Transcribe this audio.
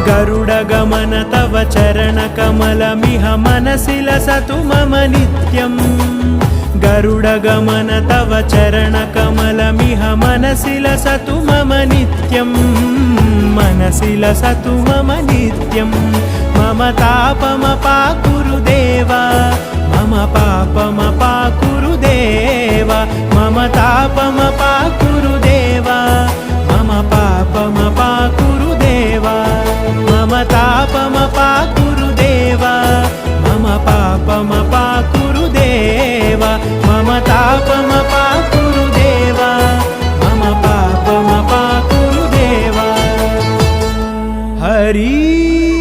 गरुडगमन तव चरणकमलमिह मनसि लसतु मम नित्यम् गरुडगमन तव चरणकमलमिह मनसि लसतु मम नित्यम् मनसि लसतु मम नित्यम् मम तापमपाकुरु देवा मम पापमपाकुरु देवा मम तापमपाकुरु देवा मम पापमपाकुरु देवा मम तापमपाकुरु देवा मम पापमपाकुरु देवा मम तापमपाकुरु देवा मम पापमपाकुरु देवा हरि